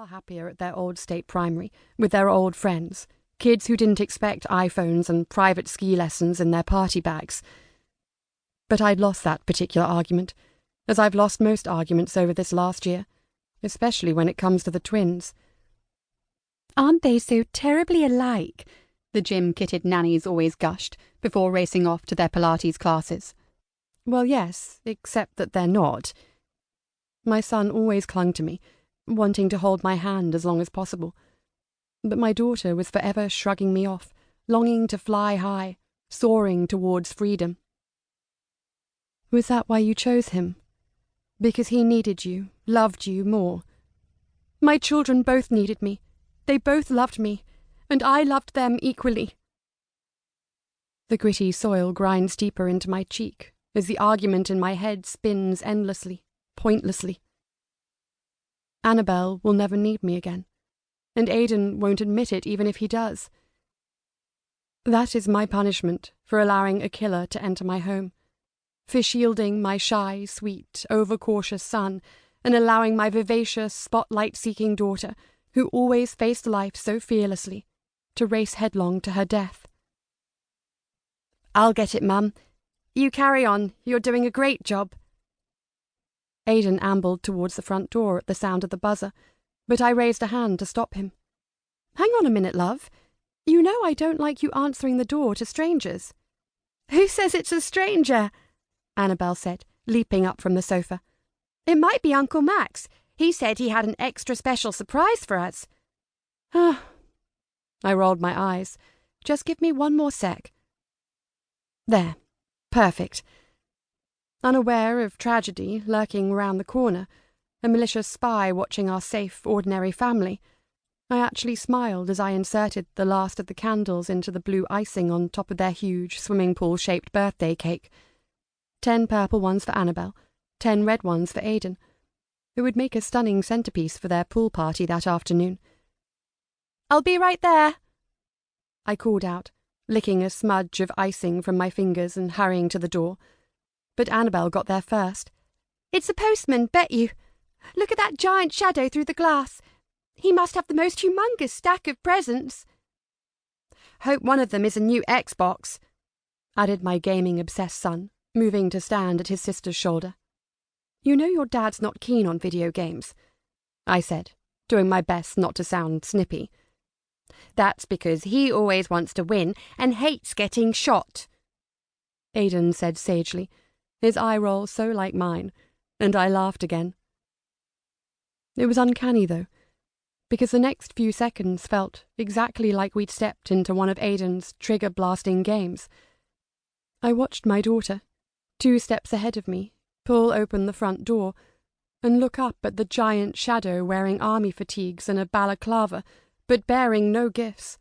far happier at their old state primary, with their old friends, kids who didn't expect iPhones and private ski lessons in their party bags. But I'd lost that particular argument, as I've lost most arguments over this last year, especially when it comes to the twins. "Aren't they so terribly alike?" the gym-kitted nannies always gushed, before racing off to their Pilates classes. Well, yes, except that they're not. My son always clung to me, wanting to hold my hand as long as possible. But my daughter was forever shrugging me off, longing to fly high, soaring towards freedom. Was that why you chose him? Because he needed you, loved you more? My children both needed me. They both loved me, and I loved them equally. The gritty soil grinds deeper into my cheek as the argument in my head spins endlessly, pointlessly. Annabel will never need me again, and Aidan won't admit it even if he does. That is my punishment for allowing a killer to enter my home, for shielding my shy, sweet, overcautious son and allowing my vivacious, spotlight-seeking daughter, who always faced life so fearlessly, to race headlong to her death. "I'll get it, Mum. You carry on. You're doing a great job." Aidan ambled towards the front door at the sound of the buzzer, but I raised a hand to stop him. "Hang on a minute, love. You know I don't like you answering the door to strangers." "Who says it's a stranger?" Annabel said, leaping up from the sofa. "It might be Uncle Max. He said he had an extra special surprise for us." "Ah." I rolled my eyes. "Just give me one more sec." There. Perfect. Unaware of tragedy lurking round the corner, a malicious spy watching our safe, ordinary family, I actually smiled as I inserted the last of the candles into the blue icing on top of their huge swimming pool-shaped birthday cake. 10 purple ones for Annabel, 10 red ones for Aidan. It would make a stunning centerpiece for their pool party that afternoon. "I'll be right there," I called out, licking a smudge of icing from my fingers and hurrying to the door. But Annabel got there first. "It's a postman, bet you. Look at that giant shadow through the glass. He must have the most humongous stack of presents." "Hope one of them is a new Xbox," added my gaming-obsessed son, moving to stand at his sister's shoulder. "You know your dad's not keen on video games," I said, doing my best not to sound snippy. "That's because he always wants to win and hates getting shot," Aidan said sagely, his eye roll so like mine, and I laughed again. It was uncanny, though, because the next few seconds felt exactly like we'd stepped into one of Aidan's trigger-blasting games. I watched my daughter, 2 steps ahead of me, pull open the front door and look up at the giant shadow wearing army fatigues and a balaclava, but bearing no gifts,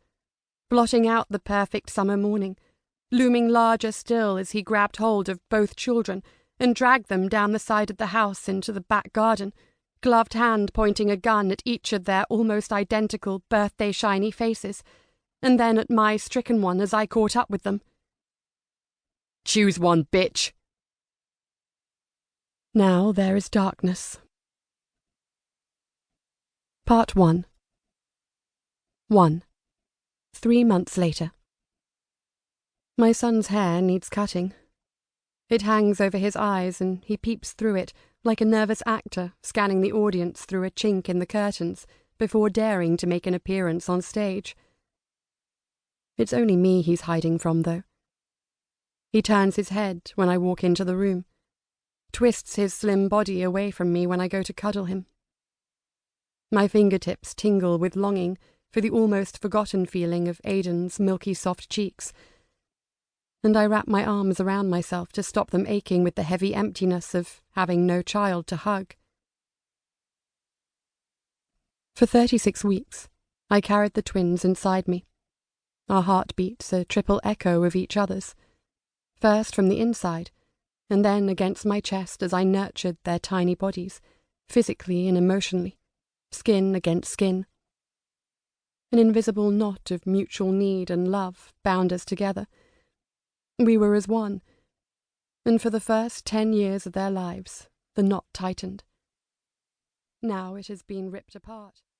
blotting out the perfect summer morning, looming larger still as he grabbed hold of both children and dragged them down the side of the house into the back garden, gloved hand pointing a gun at each of their almost identical birthday-shiny faces, and then at my stricken one as I caught up with them. "Choose one, bitch!" Now there is darkness. Part 1. 1. 3 months later. My son's hair needs cutting. It hangs over his eyes and he peeps through it like a nervous actor scanning the audience through a chink in the curtains before daring to make an appearance on stage. It's only me he's hiding from, though. He turns his head when I walk into the room, twists his slim body away from me when I go to cuddle him. My fingertips tingle with longing for the almost forgotten feeling of Aidan's milky soft cheeks, and I wrap my arms around myself to stop them aching with the heavy emptiness of having no child to hug. For 36 weeks, I carried the twins inside me, our heartbeats a triple echo of each other's, first from the inside, and then against my chest as I nurtured their tiny bodies, physically and emotionally, skin against skin. An invisible knot of mutual need and love bound us together. We were as one, and for the first 10 years of their lives, the knot tightened. Now it has been ripped apart.